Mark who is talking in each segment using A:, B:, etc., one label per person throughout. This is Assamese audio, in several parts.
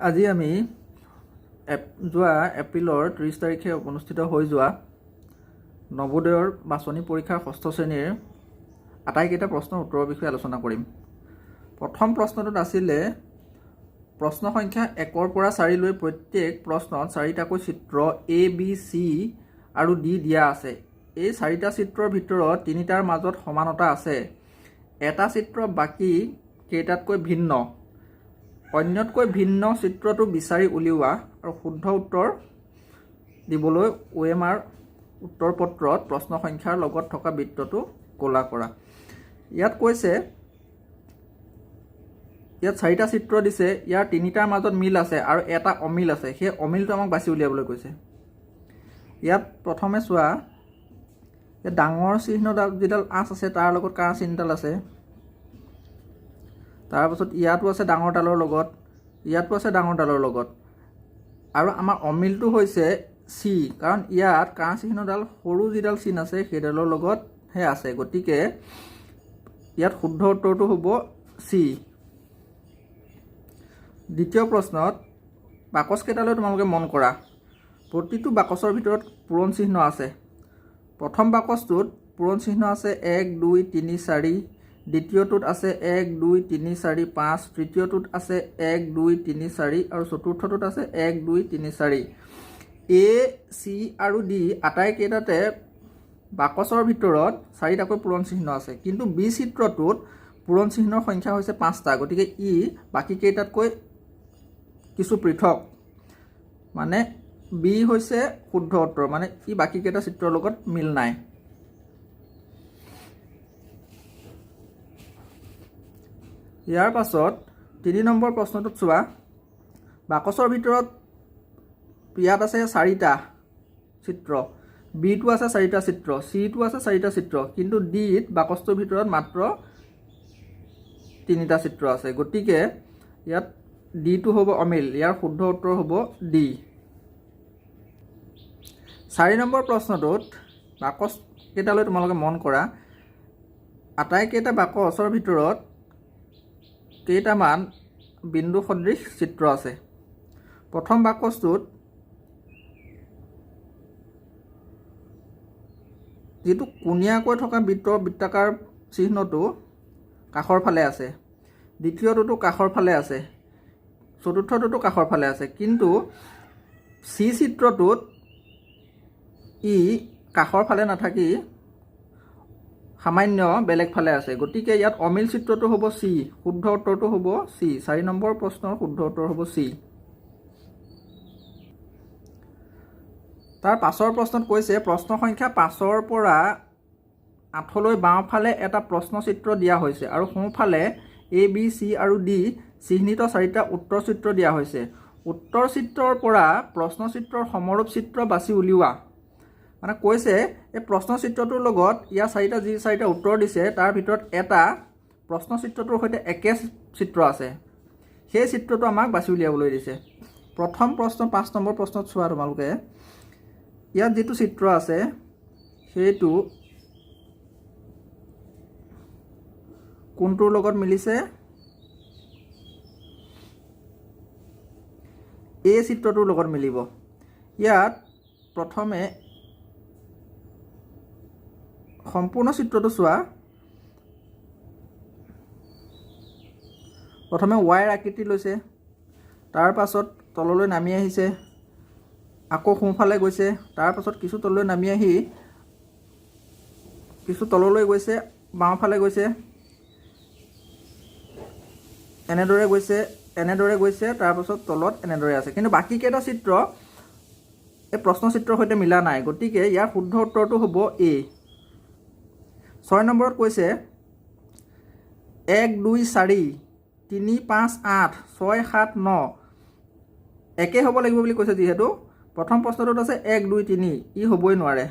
A: আজি আমি যোৱা এপ্ৰিলৰ 30 তাৰিখে অনুষ্ঠিত হৈ যোৱা নৱোদয়ৰ বাছনি পৰীক্ষাৰ ষষ্ঠ শ্ৰেণীৰ আটাইকেইটা প্ৰশ্নৰ উত্তৰৰ বিষয়ে আলোচনা কৰিম। প্ৰথম প্ৰশ্নটোত আছিলে প্ৰশ্ন সংখ্যা 1ৰ পৰা 4 লৈ প্ৰত্যেক প্ৰশ্নত 4টাকৈ চিত্ৰ A, B, C আৰু D দিয়া আছে। এই 4টা চিত্ৰৰ ভিতৰত 3টাৰ মাজত সমানতা আছে। এটা চিত্ৰ বাকী কেইটাতকৈ ভিন্ন। অন্যতকৈ ভিন্ন চিত্ৰটো বিচাৰি উলিওৱা আৰু শুদ্ধ উত্তৰ দিবলৈ OMR উত্তৰ পত্ৰত প্ৰশ্ন সংখ্যাৰ লগত থকা বৃত্তটো ক'লা কৰা। ইয়াত কৈছে ইয়াত 4টা চিত্ৰ দিছে, ইয়াৰ 3টাৰ মাজত মিল আছে আৰু এটা অমিল আছে। সেই অমিলটো আমাক বাছি উলিয়াবলৈ কৈছে। ইয়াত প্ৰথমে চোৱা, ইয়াত ডাঙৰ চিহ্নডাল যিডাল আঁচ আছে তাৰ লগত কাৰ চিহ্নডাল আছে। তাৰপাছত ইয়াতো আছে ডাঙৰ ডালৰ লগত, ইয়াতো আছে ডাঙৰ ডালৰ লগত, আৰু আমাৰ অমিলটো হৈছে চি, কাৰণ ইয়াত কাৰ চিহ্নডাল সৰু যিডাল চিন আছে সেইডালৰ লগতহে আছে। গতিকে ইয়াত শুদ্ধ উত্তৰটো হ'ব চি। দ্বিতীয় প্ৰশ্নত বাকচ কেইটালৈ তোমালোকে মন কৰা। প্ৰতিটো বাকচৰ ভিতৰত পূৰণ চিহ্ন আছে। প্ৰথম বাকচটোত পূৰণ চিহ্ন আছে 1, 2, 3, 4, দ্বিতীয়টোত আছে 1, 2, 3, 4, 5, তৃতীয়টোত আছে 1, 2, 3, 4 আৰু চতুৰ্থটোত আছে 1, 2, 3, 4। A, C আৰু D আটাইকেইটাতে বাকচৰ ভিতৰত 4টাকৈ পূৰণ চিহ্ন আছে, কিন্তু B চিত্ৰটোত পূৰণ চিহ্নৰ সংখ্যা হৈছে 5টা। গতিকে ই বাকী কেইটাতকৈ কিছু পৃথক, মানে B হৈছে শুদ্ধ উত্তৰ, মানে ই বাকী কেইটা চিত্ৰৰ লগত মিল নাই। ইয়াৰ পাছত 3 নম্বৰ প্ৰশ্নটোত চোৱা, বাকচৰ ভিতৰত ইয়াত আছে 4টা চিত্ৰ, বিটো আছে 4টা চিত্ৰ, চিটো আছে 4টা চিত্ৰ, কিন্তু ডিত বাকচটোৰ ভিতৰত মাত্ৰ 3টা চিত্ৰ আছে। গতিকে ইয়াত ডিটো হ'ব অমিল। ইয়াৰ শুদ্ধ উত্তৰ হ'ব ডি। 4 নম্বৰ প্ৰশ্নটোত বাকচ কেইটালৈ তোমালোকে মন কৰা। আটাইকেইটা বাকচৰ ভিতৰত কেইটামান বিন্দু সদৃশ চিত্ৰ আছে। প্ৰথম বাকচটোত যিটো কোণীয়াকৈ থকা বৃত্তাকাৰ চিহ্নটো কাষৰ ফালে আছে, দ্বিতীয়টোতো কাষৰ ফালে আছে, চতুৰ্থটোতো কাষৰ ফালে আছে, কিন্তু চি চিত্ৰটোত ই কাষৰ ফালে নাথাকি সামান্য বেলেগ ফালে আছে। গতিকে ইয়াত অমিল চিত্ৰটো হ'ব চি। শুদ্ধ উত্তৰটো হ'ব চি। 4 নম্বৰ প্ৰশ্নৰ শুদ্ধ উত্তৰ হ'ব চি। তাৰ পাছৰ প্ৰশ্নত কৈছে প্ৰশ্ন সংখ্যা 5ৰ পৰা 8লৈ বাওঁফালে এটা প্ৰশ্ন চিত্ৰ দিয়া হৈছে আৰু সোঁফালে A, B, C আৰু D চিহ্নিত 4টা উত্তৰ চিত্ৰ দিয়া হৈছে। উত্তৰ চিত্ৰৰ পৰা প্ৰশ্ন চিত্ৰৰ সমৰূপ চিত্ৰ বাছি উলিওৱা। মানে কৈছে এই প্ৰশ্ন চিত্ৰটোৰ লগত ইয়াৰ 4টা উত্তৰ দিছে, তাৰ ভিতৰত এটা প্ৰশ্ন চিত্ৰটোৰ সৈতে একে চিত্ৰ আছে, সেই চিত্ৰটো আমাক বাছি উলিয়াবলৈ দিছে। প্ৰথম প্ৰশ্ন 5 নম্বৰ প্ৰশ্নত চোৱা তোমালোকে, ইয়াত যিটো চিত্ৰ আছে সেইটো কোনটোৰ লগত মিলিছে? এই চিত্ৰটোৰ লগত মিলিব। ইয়াত প্ৰথমে সম্পূৰ্ণ চিত্ৰটো চোৱা। প্ৰথমে ৱাইৰ আকৃতি লৈছে, তাৰ পাছত তললৈ নামি আহিছে, আকৌ সোঁফালে গৈছে, তাৰ পাছত কিছু তললৈ নামি আহি কিছু তললৈ গৈছে, বাওঁফালে গৈছে, এনেদৰে গৈছে, তাৰ পাছত তলত এনেদৰে আছে। কিন্তু বাকী কেইটা চিত্ৰ এই প্ৰশ্ন চিত্ৰৰ সৈতে মিলা নাই। গতিকে ইয়াৰ শুদ্ধ উত্তৰটো হ'ব এ। 6 নম্বৰত কৈছে 1, 2, 4, 3, 5, 8, 6, 7, 9 একে হ'ব লাগিব বুলি কৈছে। যিহেতু প্ৰথম প্ৰশ্নটোত আছে 1, 2, 3, ই হ'বই নোৱাৰে।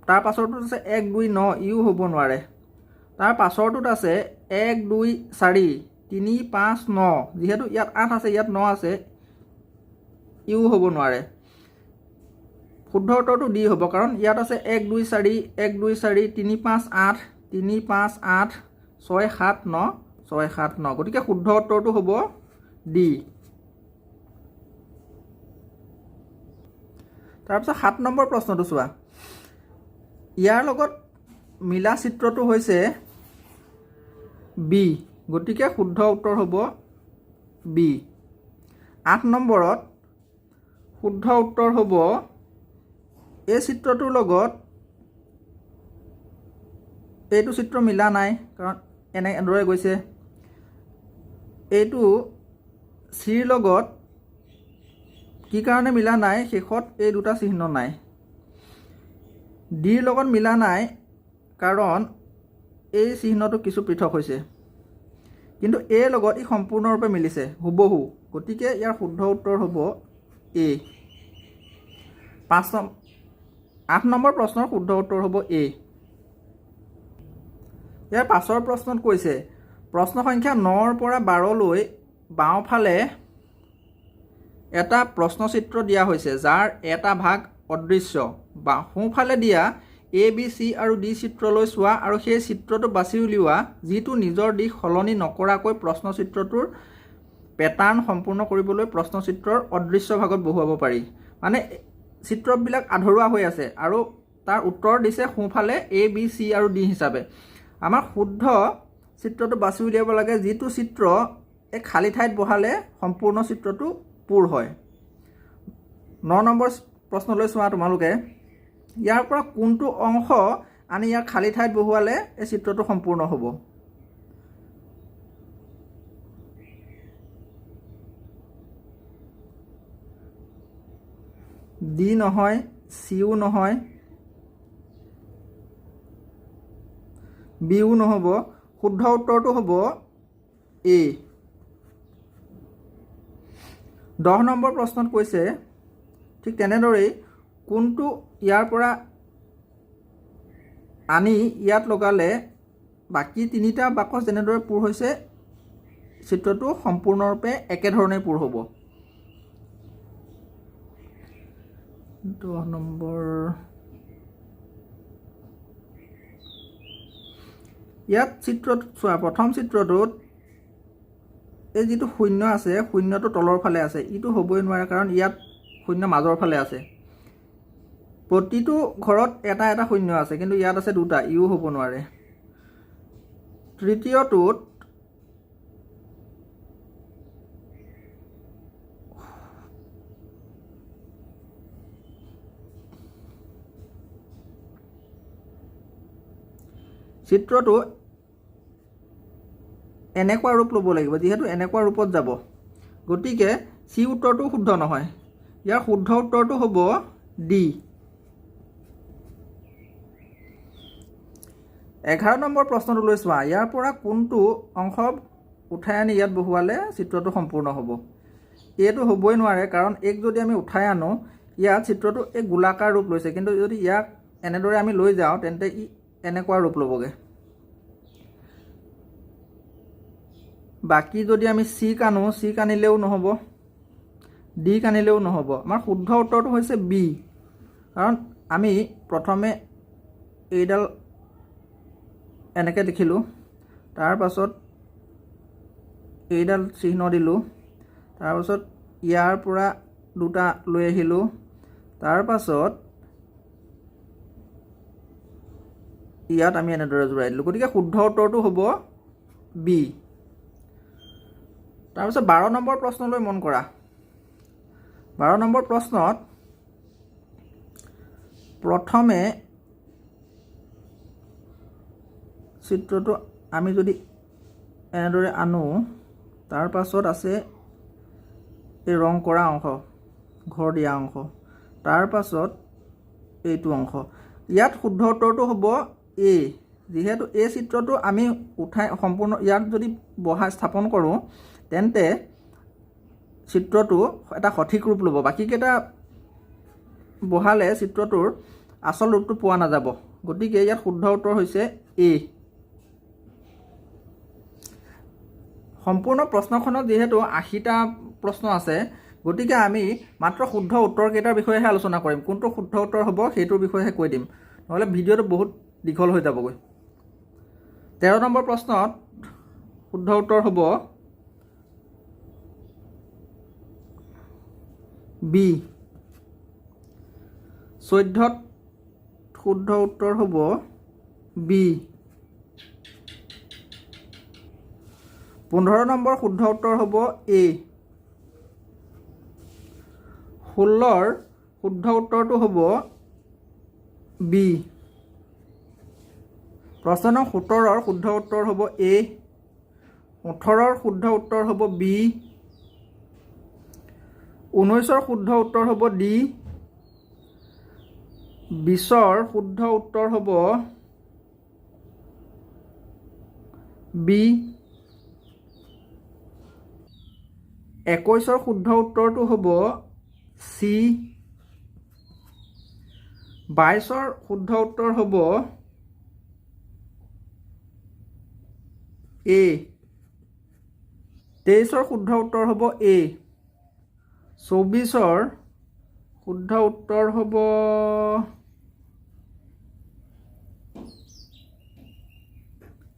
A: তাৰ পাছৰটোত আছে 1, 2, 9, ইও হ'ব নোৱাৰে। তাৰ পাছৰটোত আছে 1, 2, 4, 3, 5, 9, যিহেতু ইয়াত 8 আছে, ইয়াত 9 আছে, ইও হ'ব নোৱাৰে। শুদ্ধ উত্তৰটো ডি হ'ব, কাৰণ ইয়াত আছে 1, 2, 4, 1, 2, 4, 3, 5, 8, 3, 5, 8, 6, 7, 9, 6, 7, 9। গতিকে শুদ্ধ উত্তৰটো হ'ব ডি। তাৰপিছত 7 নম্বৰ প্ৰশ্নটো চোৱা। ইয়াৰ লগত মিলা চিত্ৰটো হৈছে বি, গতিকে শুদ্ধ উত্তৰ হ'ব বি। 8 নম্বৰত শুদ্ধ উত্তৰ হ'ব এই চিত্ৰটোৰ লগত এইটো চিত্ৰ মিলা নাই, কাৰণ এনেদৰে গৈছে। এইটো চিৰ লগত কি কাৰণে মিলা নাই, শেষত এই দুটা চিহ্ন নাই। ডিৰ লগত মিলা নাই কাৰণ এই চিহ্নটো কিছু পৃথক হৈছে, কিন্তু এৰ লগত ই সম্পূৰ্ণৰূপে মিলিছে হুবহু, গতিকে ইয়াৰ শুদ্ধ উত্তৰ হ'ব এ। 8 নম্বৰ প্ৰশ্নৰ শুদ্ধ উত্তৰ হ'ব এ। ইয়াৰ পাছৰ প্ৰশ্নত কৈছে প্ৰশ্ন সংখ্যা 9ৰ পৰা 12লৈ বাওঁফালে এটা প্ৰশ্নচিত্ৰ দিয়া হৈছে যাৰ এটা ভাগ অদৃশ্য। বা সোঁফালে দিয়া এ বি চি আৰু ডি চিত্ৰলৈ চোৱা আৰু সেই চিত্ৰটো বাছি উলিওৱা যিটো নিজৰ দিশ সলনি নকৰাকৈ প্ৰশ্নচিত্ৰটোৰ পেটাৰ্ণ সম্পূৰ্ণ কৰিবলৈ প্ৰশ্নচিত্ৰৰ অদৃশ্য ভাগত বহুৱাব পাৰি। মানে চিত্ৰবিলাক আধৰুৱা হৈ আছে আৰু তাৰ উত্তৰ দিছে সোঁফালে এ বি চি আৰু ডি হিচাপে। আমাৰ শুদ্ধ চিত্ৰটো বাছি উলিয়াব লাগে যিটো চিত্ৰ এই খালী ঠাইত বহালে সম্পূৰ্ণ চিত্ৰটো পূৰ হয়। 9 নম্বৰ প্ৰশ্নলৈ চোৱা তোমালোকে। ইয়াৰ পৰা কোনটো অংশ আনি ইয়াৰ খালী ঠাইত বহুৱালে এই চিত্ৰটো সম্পূৰ্ণ হ'ব? ডি নহয়, চিও নহয়, বিও নহ'ব, শুদ্ধ উত্তৰটো হ'ব এ। 10 নম্বৰ প্ৰশ্নত কৈছে ঠিক তেনেদৰেই কোনটো ইয়াৰ পৰা আনি ইয়াত লগালে বাকী 3টা বাকচ যেনেদৰে পূৰ হৈছে চিত্ৰটো সম্পূৰ্ণৰূপে একেধৰণে পূৰ হ'ব। 10 নম্বৰ ইয়াত চিত্ৰত চোৱা, প্ৰথম চিত্ৰটোত এই যিটো শূন্য আছে শূন্যটো তলৰ ফালে আছে, ইটো হ'বই নোৱাৰে কাৰণ ইয়াত শূন্য মাজৰ ফালে আছে। প্ৰতিটো ঘৰত এটা এটা শূন্য আছে, কিন্তু ইয়াত আছে 2টা, ইও হ'ব নোৱাৰে। তৃতীয়টোত চিত্ৰটো এনেকুৱা ৰূপ ল'ব লাগিব, যিহেতু এনেকুৱা ৰূপত যাব, গতিকে চি উত্তৰটো শুদ্ধ নহয়। ইয়াৰ শুদ্ধ উত্তৰটো হ'ব ডি। 11 নম্বৰ প্ৰশ্নটো লৈ চোৱা। ইয়াৰ পৰা কোনটো অংশ উঠাই আনি ইয়াত বহুৱালে চিত্ৰটো সম্পূৰ্ণ হ'ব? এইটো হ'বই নোৱাৰে কাৰণ এইক যদি আমি উঠাই আনো ইয়াত চিত্ৰটো এই গোলাকাৰ ৰূপ লৈছে, কিন্তু যদি ইয়াক এনেদৰে আমি লৈ যাওঁ তেন্তে ই এনেকুৱা ৰূপ ল'বগৈ। বাকী যদি আমি চি কানো, চি কানিলেও নহ'ব, ডি কানিলেও নহ'ব। আমাৰ শুদ্ধ উত্তৰটো হৈছে বি, কাৰণ আমি প্ৰথমে এইডাল এনেকৈ লিখিলোঁ, তাৰ পাছত এইডাল চিহ্ন দিলোঁ, তাৰপাছত ইয়াৰ পৰা 2টা লৈ আহিলোঁ, তাৰ পাছত ইয়াত আমি এনেদৰে জোৰাই দিলোঁ, গতিকে শুদ্ধ উত্তৰটো হ'ব বি। তাৰপিছত 12 নম্বৰ প্ৰশ্নলৈ মন কৰা। 12 নম্বৰ প্ৰশ্নত প্ৰথমে চিত্ৰটো আমি যদি এনেদৰে আনো, তাৰ পাছত আছে এই ৰং কৰা অংশ, ঘৰ দিয়া অংশ, তাৰ পাছত এইটো অংশ। ইয়াত শুদ্ধ উত্তৰটো হ'ব এ, যিহেতু এই চিত্ৰটো আমি উঠাই সম্পূৰ্ণ ইয়াত যদি বহাই স্থাপন কৰোঁ তেন্তে চিত্ৰটো এটা সঠিক ৰূপ ল'ব। বাকীকেইটা বহালে চিত্ৰটোৰ আচল ৰূপটো পোৱা নাযাব, গতিকে ইয়াত শুদ্ধ উত্তৰ হৈছে এ। সম্পূৰ্ণ প্ৰশ্নখনত যিহেতু 80টা প্ৰশ্ন আছে, গতিকে আমি মাত্ৰ শুদ্ধ উত্তৰকেইটাৰ বিষয়েহে আলোচনা কৰিম। কোনটো শুদ্ধ উত্তৰ হ'ব সেইটোৰ বিষয়েহে কৈ দিম, নহ'লে ভিডিঅ'টো বহুত দীঘল হৈ যাবগৈ। 13 নম্বৰ প্ৰশ্নত শুদ্ধ উত্তৰ হ'ব বি। 14ত শুদ্ধ উত্তৰ হ'ব বি। 15 নম্বৰ শুদ্ধ উত্তৰ হ'ব এ। 16ৰ শুদ্ধ উত্তৰটো হ'ব বি। প্ৰশ্ন নং 17ৰ শুদ্ধ উত্তৰ হ'ব এ। 18ৰ শুদ্ধ উত্তৰ হ'ব বি। 19ৰ শুদ্ধ উত্তৰ হ'ব ডি। 20ৰ শুদ্ধ উত্তৰ হ'ব বি। 21ৰ শুদ্ধ উত্তৰটো হ'ব চি। 22ৰ শুদ্ধ উত্তৰ হ'ব এ। 23ৰ শুদ্ধ উত্তৰ হ'ব এ। 24ৰ শুদ্ধ উত্তৰ হ'ব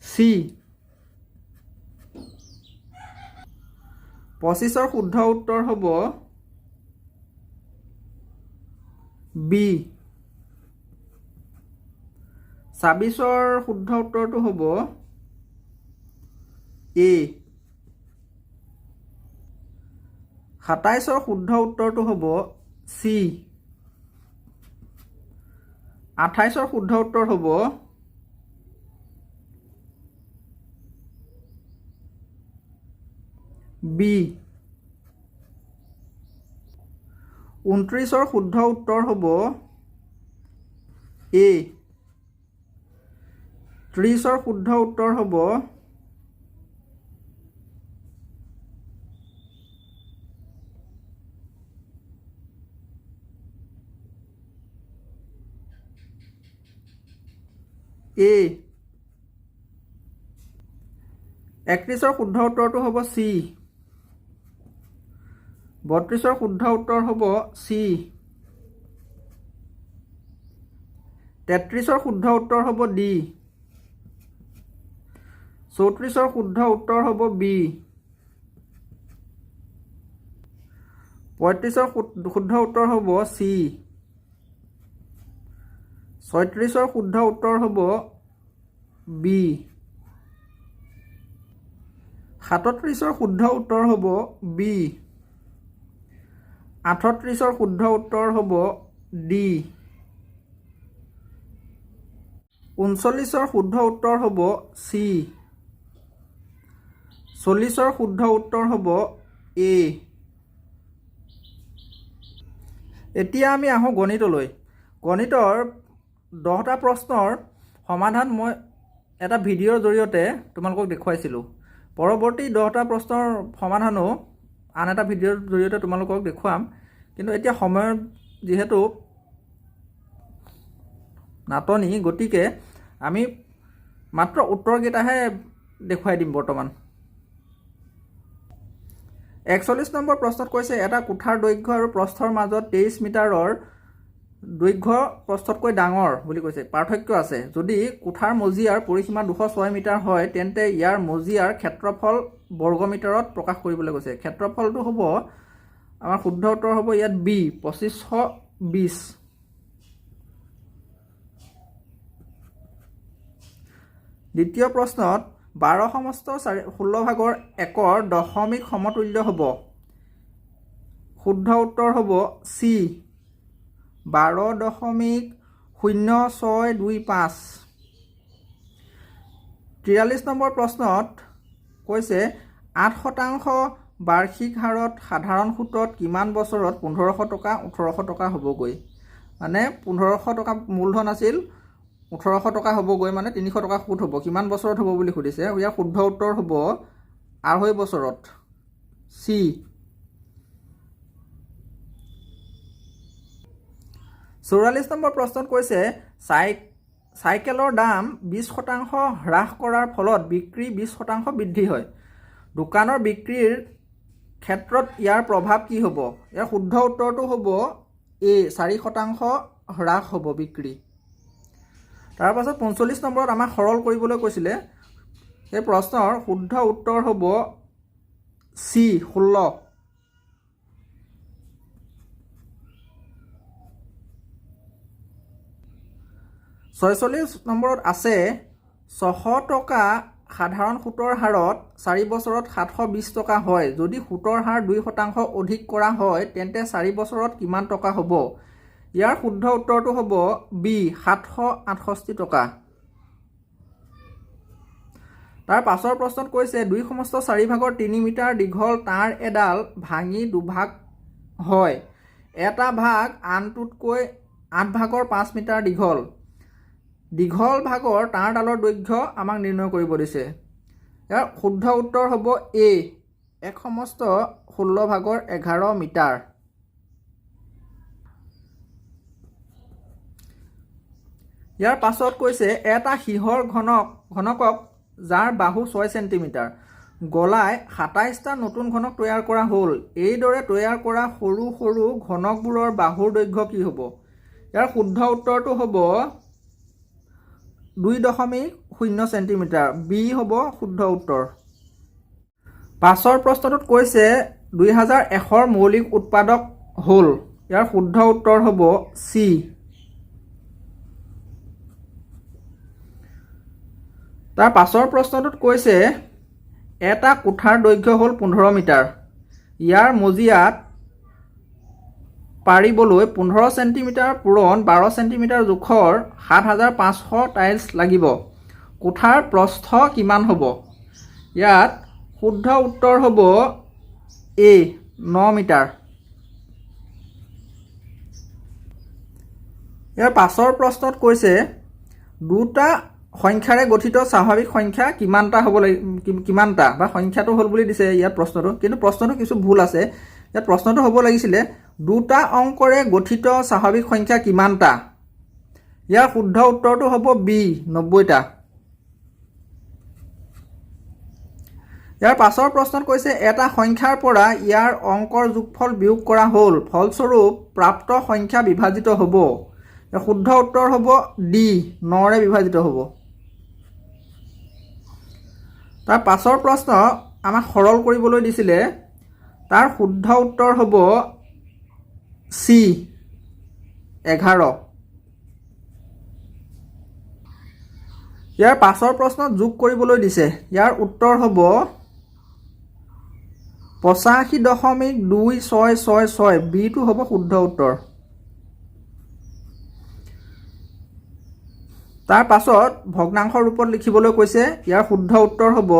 A: চি। 25ৰ শুদ্ধ উত্তৰ হ'ব বি। 26ৰ শুদ্ধ উত্তৰটো হ'ব এ। 27ৰ শুদ্ধ উত্তৰটো হ'ব চি। 28ৰ শুদ্ধ উত্তৰ হ'ব বি। 29ৰ শুদ্ধ উত্তৰ হ'ব এ। 30ৰ শুদ্ধ উত্তৰ হ'ব এ। 31ৰ শুদ্ধ উত্তৰটো হ'ব চি। 32ৰ শুদ্ধ উত্তৰ হ'ব চি। 33ৰ শুদ্ধ উত্তৰ হ'ব ডি। 34ৰ শুদ্ধ উত্তৰ হ'ব বি। 35ৰ শুদ্ধ উত্তৰ হ'ব চি। 36ৰ শুদ্ধ উত্তৰ হ'ব বি। 37ৰ শুদ্ধ উত্তৰ হ'ব বি। 38ৰ শুদ্ধ উত্তৰ হ'ব ডি। 39ৰ শুদ্ধ উত্তৰ হ'ব চি। 40ৰ শুদ্ধ উত্তৰ হ'ব এ। এতিয়া আমি আহোঁ গণিতলৈ। গণিতৰ 10টা প্ৰশ্নৰ সমাধান মই এটা ভিডিঅ'ৰ জৰিয়তে তোমালোকক দেখুৱাইছিলোঁ। পৰৱৰ্তী 10টা প্ৰশ্নৰ সমাধানো আন এটা ভিডিঅ'ৰ জৰিয়তে তোমালোকক দেখুৱাম। কিন্তু এতিয়া সময়ৰ যিহেতু নাটনি, গতিকে আমি মাত্ৰ উত্তৰকেইটাহে দেখুৱাই দিম বৰ্তমান। 41 নম্বৰ প্ৰশ্নত কৈছে এটা কোঠাৰ দৈৰ্ঘ্য আৰু প্ৰস্থৰ মাজত 23 মিটাৰৰ দৈৰ্ঘ্য প্ৰস্থতকৈ ডাঙৰ বুলি কৈছে। পাৰ্থক্য আছে। যদি কোঠাৰ মজিয়াৰ পৰিসীমা 206 মিটাৰ হয় তেন্তে ইয়াৰ মজিয়াৰ ক্ষেত্ৰফল বৰ্গমিটাৰত প্ৰকাশ কৰিবলৈ কৈছে। ক্ষেত্ৰফলটো হ'ব আমাৰ শুদ্ধ উত্তৰ হ'ব ইয়াত বি 2520। দ্বিতীয় প্ৰশ্নত 12 সমস্ত 16 ভাগৰ 1ৰ দশমিক সমতুল্য হ'ব। শুদ্ধ উত্তৰ হ'ব চি 12.0625। 43 নম্বৰ প্ৰশ্নত কৈছে 8% বাৰ্ষিক হাৰত সাধাৰণ সুতত কিমান বছৰত 1500 টকা 1800 টকা হ'বগৈ। মানে 1500 টকা মূলধন আছিল, 1800 টকা হ'বগৈ, মানে 300 টকা সুত হ'ব। কিমান বছৰত হ'ব বুলি সুধিছে। ইয়াৰ শুদ্ধ উত্তৰ হ'ব 2.5 বছৰত, চি। 44 নম্বৰ প্ৰশ্নত কৈছে চাইকেলৰ দাম 20% হ্ৰাস কৰাৰ ফলত বিক্ৰী 20% বৃদ্ধি হয়। দোকানৰ বিক্ৰীৰ ক্ষেত্ৰত ইয়াৰ প্ৰভাৱ কি হ'ব? ইয়াৰ শুদ্ধ উত্তৰটো হ'ব এ 4% হ্ৰাস হ'ব বিক্ৰী। তাৰ পাছত 45 নম্বৰত আমাক সৰল কৰিবলৈ কৈছিলে। সেই প্ৰশ্নৰ শুদ্ধ উত্তৰ হ'ব চি 16। 46 নম্বৰত আছে 600 টকা সাধাৰণ সুতৰ হাৰত 4 বছৰত 720 টকা হয়। যদি সুতৰ হাৰ 2% অধিক কৰা হয় তেন্তে 4 বছৰত কিমান টকা হ'ব? ইয়াৰ শুদ্ধ উত্তৰটো হ'ব বি 768 টকা। তাৰ পাছৰ প্ৰশ্নত কৈছে 2/4 মিটাৰ দীঘল তাঁৰ এডাল ভাঙি দুভাগ হয়। এটা ভাগ আনটোতকৈ 8 ভাগৰ 5 মিটাৰ দীঘল। দীঘল ভাগৰ তাঁৰডালৰ দৈৰ্ঘ্য আমাক নিৰ্ণয় কৰিব দিছে। ইয়াৰ শুদ্ধ উত্তৰ হ'ব এ 1/16 ভাগৰ 11 মিটাৰ। ইয়াৰ পাছত কৈছে এটা সিহৰ ঘনকক যাৰ বাহু 6 চেণ্টিমিটাৰ গলাই 27টা নতুন ঘনক তৈয়াৰ কৰা হ'ল। এইদৰে তৈয়াৰ কৰা সৰু সৰু ঘনকবোৰৰ বাহুৰ দৈৰ্ঘ্য কি হ'ব? ইয়াৰ শুদ্ধ উত্তৰটো হ'ব 2.0 চেণ্টিমিটাৰ। বি হ'ব শুদ্ধ উত্তৰ। পাছৰ প্ৰশ্নটোত কৈছে 2001ৰ মৌলিক উৎপাদক হ'ল। ইয়াৰ শুদ্ধ উত্তৰ হ'ব চি। তাৰ পাছৰ প্ৰশ্নটোত কৈছে এটা কোঠাৰ দৈৰ্ঘ্য হ'ল 15 মিটাৰ। ইয়াৰ মজিয়াত পাৰিবলৈ 15 চেণ্টিমিটাৰ পূৰণ 12 চেণ্টিমিটাৰ জোখৰ 7500 টাইলছ লাগিব। কোঠাৰ প্ৰস্থ কিমান হ'ব? ইয়াত শুদ্ধ উত্তৰ হ'ব এ 9 মিটাৰ। ইয়াৰ পাছৰ প্ৰশ্নত কৈছে দুটা সংখ্যাৰে গঠিত স্বাভাৱিক সংখ্যা কিমানটা বা সংখ্যাটো হ'ল বুলি দিছে ইয়াত প্ৰশ্নটো, কিন্তু প্ৰশ্নটো কিছু ভুল আছে। ইয়াত প্ৰশ্নটো হ'ব লাগিছিলে দুটা অংকৰে গঠিত স্বাভাৱিক সংখ্যা কিমানটা? ইয়াৰ শুদ্ধ উত্তৰটো হ'ব বি 90টা। ইয়াৰ পাছৰ প্ৰশ্নত কৈছে এটা সংখ্যাৰ পৰা ইয়াৰ অংকৰ যোগফল বিয়োগ কৰা হ'ল, ফলস্বৰূপ প্ৰাপ্ত সংখ্যা বিভাজিত হ'ব। ইয়াৰ শুদ্ধ উত্তৰ হ'ব ডি 9ৰে বিভাজিত হ'ব। তাৰ পাছৰ প্ৰশ্ন আমাক সৰল কৰিবলৈ দিছিলে, তাৰ শুদ্ধ উত্তৰ হ'ব চি 11। ইয়াৰ পাছৰ প্ৰশ্নত যোগ কৰিবলৈ দিছে। ইয়াৰ উত্তৰ হ'ব 85.2666। বিটো হ'ব শুদ্ধ উত্তৰ। তাৰ পাছত ভগ্নাংশৰ ৰূপত লিখিবলৈ কৈছে। ইয়াৰ শুদ্ধ উত্তৰ হ'ব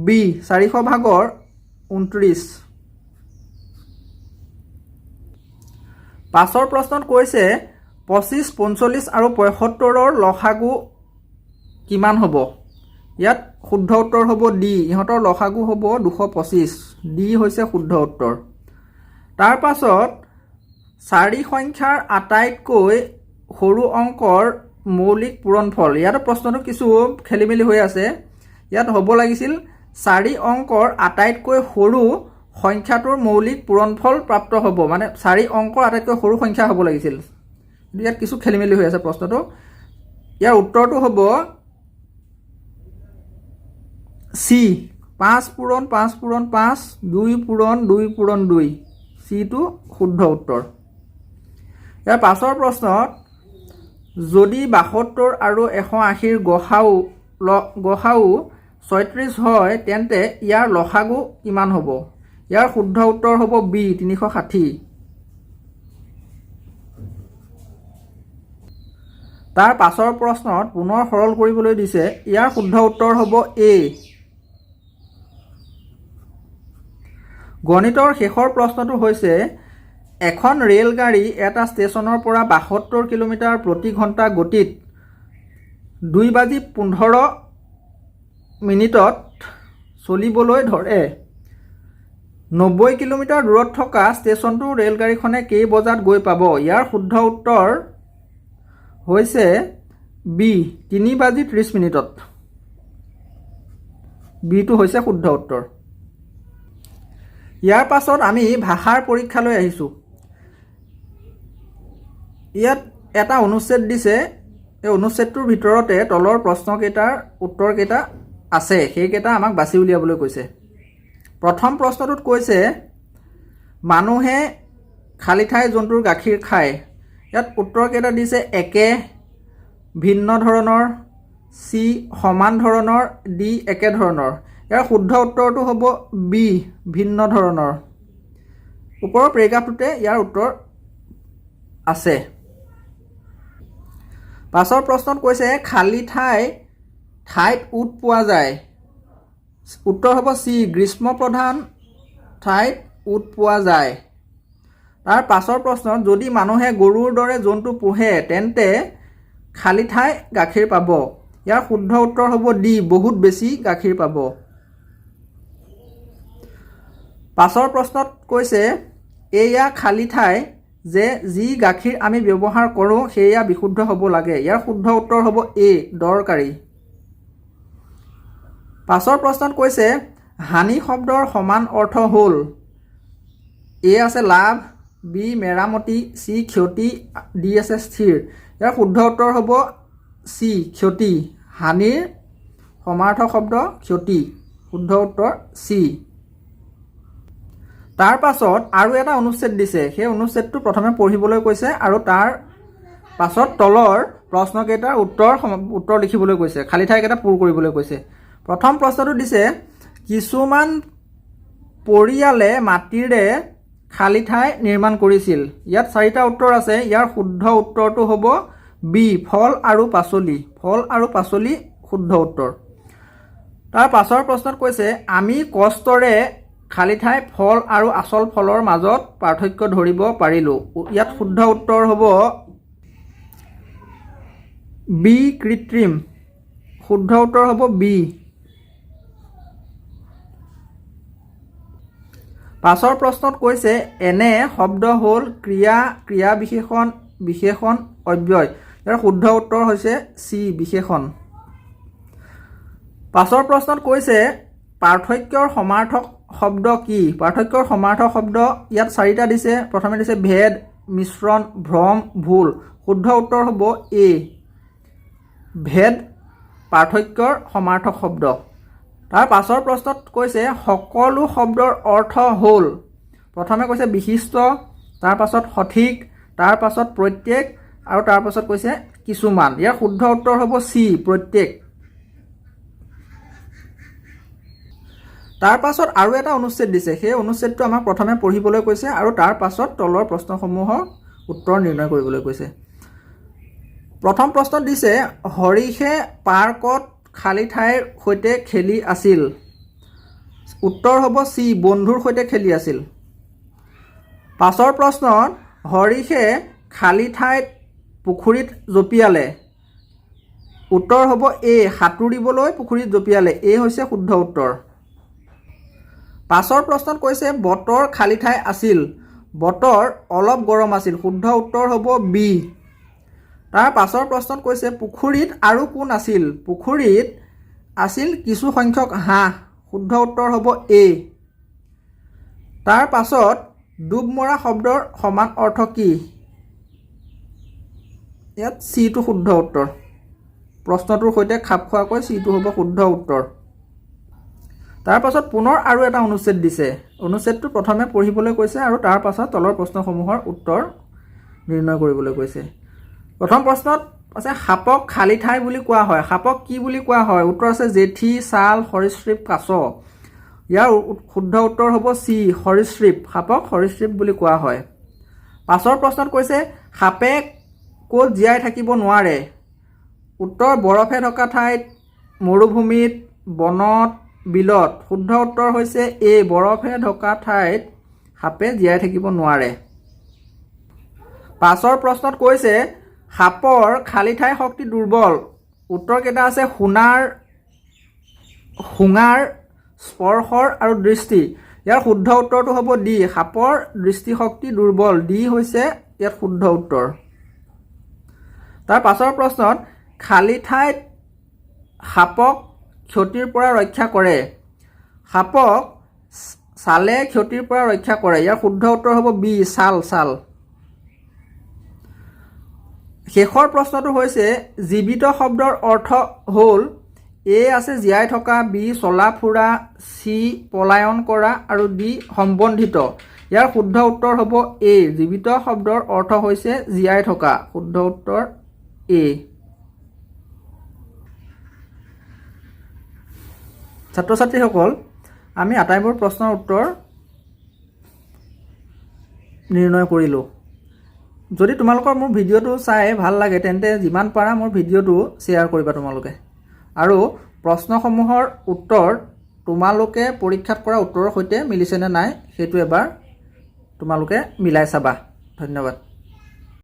A: বি 400 ভাগৰ 29। পাছৰ প্ৰশ্নত কৈছে 25, 45 আৰু 75ৰ লসাগু কিমান হ'ব? ইয়াত শুদ্ধ উত্তৰ হ'ব ডি। ইহঁতৰ লসাগু হ'ব 225। ডি হৈছে শুদ্ধ উত্তৰ। তাৰ পাছত 4 সংখ্যাৰ আটাইতকৈ সৰু অংকৰ মৌলিক পূৰণফল। ইয়াত প্ৰশ্নটো কিছু খেলি মেলি হৈ আছে। ইয়াত হ'ব লাগিছিল 4 অংকৰ আটাইতকৈ সৰু সংখ্যাটোৰ মৌলিক পূৰণফল প্ৰাপ্ত হ'ব, মানে 4 অংকৰ আটাইতকৈ সৰু সংখ্যা হ'ব লাগিছিল। ইয়াত কিছু খেলি মেলি হৈ আছে প্ৰশ্নটো। ইয়াৰ উত্তৰটো হ'ব চি 5 পূৰণ 5 পূৰণ 5, 2 পূৰণ 2 পূৰণ 2। চিটো শুদ্ধ উত্তৰ। ইয়াৰ পাছৰ প্ৰশ্নত যদি 72 আৰু 180ৰ গসাউ 36 হয় তেন্তে ইয়াৰ লসাগু কিমান হ'ব? ইয়াৰ শুদ্ধ উত্তৰ হ'ব বি 360। তাৰ পাছৰ প্ৰশ্নত পুনৰ সৰল কৰিবলৈ দিছে। ইয়াৰ শুদ্ধ উত্তৰ হ'ব এ। গণিতৰ শেষৰ প্ৰশ্নটো হৈছে এখন ৰেলগাড়ী এটা ষ্টেচনৰ পৰা 72 কিলোমিটাৰ প্ৰতি ঘণ্টা গতিত 2:15 চলিবলৈ ধৰে। 90 কিলোমিটাৰ দূৰত থকা ষ্টেচনটো ৰেলগাড়ীখনে কেই বজাত গৈ পাব? ইয়াৰ শুদ্ধ উত্তৰ হৈছে বি 3:30। বিটো হৈছে শুদ্ধ উত্তৰ। ইয়াৰ পাছত আমি ভাষাৰ পৰীক্ষালৈ আহিছোঁ। ইয়াত এটা অনুচ্ছেদ দিছে। এই অনুচ্ছেদটোৰ ভিতৰতে তলৰ প্ৰশ্নকেইটাৰ উত্তৰকেইটা আছে, সেইকেইটা আমাক বাছি উলিয়াবলৈ কৈছে। প্ৰথম প্ৰশ্নটোত কৈছে মানুহে খালী ঠাই জন্তুৰ গাখীৰ খায়। ইয়াত উত্তৰকেইটা দিছে একে, ভিন্ন ধৰণৰ, চি সমান ধৰণৰ, ডি একে ধৰণৰ। ইয়াৰ শুদ্ধ উত্তৰটো হ'ব বি ভিন্ন ধৰণৰ। ওপৰৰ পেৰেগ্ৰাফটোতে ইয়াৰ উত্তৰ আছে। পাছৰ প্ৰশ্নত কৈছে খালী ঠাইত উট পোৱা যায়। উত্তৰ হ'ব চি গ্ৰীষ্ম প্ৰধান ঠাইত উট পোৱা যায়। তাৰ পাছৰ প্ৰশ্নত যদি মানুহে গৰুৰ দৰে জন্তু পোহে তেন্তে খালী ঠাই গাখীৰ পাব। ইয়াৰ শুদ্ধ উত্তৰ হ'ব ডি বহুত বেছি গাখীৰ পাব। পাছৰ প্ৰশ্নত কৈছে এয়া খালী ঠাই যে যি গাখীৰ আমি ব্যৱহাৰ কৰোঁ সেয়া বিশুদ্ধ হ'ব লাগে। ইয়াৰ শুদ্ধ উত্তৰ হ'ব এ দৰকাৰী। পাছৰ প্ৰশ্নত কৈছে হানি শব্দৰ সমান অৰ্থ হ'ল এ আছে লাভ, বি মেৰামতি, চি ক্ষতি, ডি আছে স্থিৰ। ইয়াৰ শুদ্ধ উত্তৰ হ'ব চি ক্ষতি। হানিৰ সমাৰ্থক শব্দ ক্ষতি। শুদ্ধ উত্তৰ চি। তাৰ পাছত আৰু এটা অনুচ্ছেদ দিছে, সেই অনুচ্ছেদটো প্ৰথমে পঢ়িবলৈ কৈছে আৰু তাৰ পাছত তলৰ প্ৰশ্নকেইটাৰ উত্তৰ লিখিবলৈ কৈছে, খালী ঠাইকেইটা পূৰ কৰিবলৈ কৈছে। প্ৰথম প্ৰশ্নটো দিছে কিছুমান পৰিয়ালে মাটিৰে খালী ঠাই নিৰ্মাণ কৰিছিল। ইয়াত 4টা উত্তৰ আছে। ইয়াৰ শুদ্ধ উত্তৰটো হ'ব বি ফল আৰু পাচলি। ফল আৰু পাচলি শুদ্ধ উত্তৰ। তাৰ পাছৰ প্ৰশ্নত কৈছে আমি কষ্টৰে খালী ঠাই ফল আৰু আচল ফলৰ মাজত পাৰ্থক্য ধৰিব পাৰিলোঁ। ইয়াত শুদ্ধ উত্তৰ হ'ব বি কৃত্ৰিম। শুদ্ধ উত্তৰ হ'ব বি। পাছৰ প্ৰশ্নত কৈছে এনে শব্দ হ'ল ক্ৰিয়া বিশেষণ, বিশেষণ, অব্যয়। ইয়াৰ শুদ্ধ উত্তৰ হৈছে চি বিশেষণ। পাছৰ প্ৰশ্নত কৈছে পাৰ্থক্যৰ সমাৰ্থক শব্দ কি? পাৰ্থক্যৰ সমাৰ্থক শব্দ ইয়াত 4টা দিছে। প্ৰথমে দিছে ভেদ, মিশ্ৰণ, ভ্ৰম, ভুল। শুদ্ধ উত্তৰ হ'ব এ ভেদ পাৰ্থক্যৰ সমাৰ্থক শব্দ। তাৰ পাছৰ প্ৰশ্নত কৈছে সকলো শব্দৰ অৰ্থ হ'ল প্ৰথমে কৈছে বিশিষ্ট, তাৰ পাছত সঠিক, তাৰ পাছত প্ৰত্যেক আৰু তাৰ পাছত কৈছে কিছুমান। ইয়াৰ শুদ্ধ উত্তৰ হ'ব চি প্ৰত্যেক। তাৰ পাছত আৰু এটা অনুচ্ছেদ দিছে, সেই অনুচ্ছেদটো আমাক প্ৰথমে পঢ়িবলৈ কৈছে আৰু তাৰ পাছত তলৰ প্ৰশ্নসমূহৰ উত্তৰ নিৰ্ণয় কৰিবলৈ কৈছে। প্ৰথম প্ৰশ্নত দিছে হৰিষে পাৰ্কত খালী ঠাইৰ সৈতে খেলি আছিল। উত্তৰ হ'ব চি বন্ধুৰ সৈতে খেলি আছিল। পাছৰ প্ৰশ্নত হৰিষে খালী ঠাইত পুখুৰীত জঁপিয়ালে। উত্তৰ হ'ব এ সাঁতুৰিবলৈ পুখুৰীত জঁপিয়ালে। এ হৈছে শুদ্ধ উত্তৰ। পাছৰ প্ৰশ্নত কৈছে বতৰ খালী ঠাই আছিল। বতৰ অলপ গৰম আছিল। শুদ্ধ উত্তৰ হ'ব বি। তাৰ পাছৰ প্ৰশ্নত কৈছে পুখুৰীত আৰু কোন আছিল? পুখুৰীত আছিল কিছু সংখ্যক হাঁহ। শুদ্ধ উত্তৰ হ'ব এ। তাৰ পাছত ডুব মৰা শব্দৰ সমান অৰ্থ কি? ইয়াত চিটো শুদ্ধ উত্তৰ। প্ৰশ্নটোৰ সৈতে খাপ খোৱাকৈ চিটো হ'ব শুদ্ধ উত্তৰ। তাৰ পাছত পুনৰ আৰু এটা অনুচ্ছেদ দিছে। অনুচ্ছেদটো প্ৰথমে পঢ়িবলৈ কৈছে আৰু তাৰ পাছত তলৰ প্ৰশ্নসমূহৰ উত্তৰ নিৰ্ণয় কৰিবলৈ কৈছে। প্ৰথম প্ৰশ্নত আছে সাপক খালী ঠাই বুলি কোৱা হয়। সাপক কি বুলি কোৱা হয়? উত্তৰ আছে জেঠী, ছাল, সৰীসৃপ, কাছ। ইয়াৰ শুদ্ধ উত্তৰ হ'ব চি সৰীসৃপ। সাপক সৰীসৃপ বুলি কোৱা হয়। পাছৰ প্ৰশ্নত কৈছে সাপে ক'ত জীয়াই থাকিব নোৱাৰে? উত্তৰ বৰফে থকা ঠাইত, মৰুভূমিত, বনত, বিলত। শুদ্ধ উত্তৰ হৈছে এ বৰফে ঢকা ঠাইত সাপে জীয়াই থাকিব নোৱাৰে। পাছৰ প্ৰশ্নত কৈছে সাপৰ খালী ঠাই শক্তি দুৰ্বল। উত্তৰ কেইটা আছে শুঙাৰ, স্পৰ্শৰ আৰু দৃষ্টি। ইয়াৰ শুদ্ধ উত্তৰটো হ'ব ডি সাপৰ দৃষ্টিশক্তি দুৰ্বল। ডি হৈছে ইয়াত শুদ্ধ উত্তৰ। তাৰ পাছৰ প্ৰশ্নত খালী ঠাইত সাপক ক্ষতিৰ পৰা ৰক্ষা কৰে। সাপক ছালে ক্ষতিৰ পৰা ৰক্ষা কৰে। ইয়াৰ শুদ্ধ উত্তৰ হ'ব বি ছাল। শেষৰ প্ৰশ্নটো হৈছে জীৱিত শব্দৰ অৰ্থ হ'ল এ আছে জীয়াই থকা, বি চলা ফুৰা, চি পলায়ন কৰা আৰু ডি সম্বন্ধিত। ইয়াৰ শুদ্ধ উত্তৰ হ'ব এ জীৱিত শব্দৰ অৰ্থ হৈছে জীয়াই থকা। শুদ্ধ উত্তৰ এ। ছাত্ৰ ছাত্ৰীসকল, আমি আটাইবোৰ প্ৰশ্নৰ উত্তৰ নিৰ্ণয় কৰিলোঁ। যদি তোমালোকৰ মোৰ ভিডিঅ'টো চাই ভাল লাগে তেন্তে যিমান পাৰা মোৰ ভিডিঅ'টো শ্বেয়াৰ কৰিবা তোমালোকে। আৰু প্ৰশ্নসমূহৰ উত্তৰ তোমালোকে পৰীক্ষাত কৰা উত্তৰৰ সৈতে মিলিছেনে নাই সেইটো এবাৰ তোমালোকে মিলাই চাবা। ধন্যবাদ।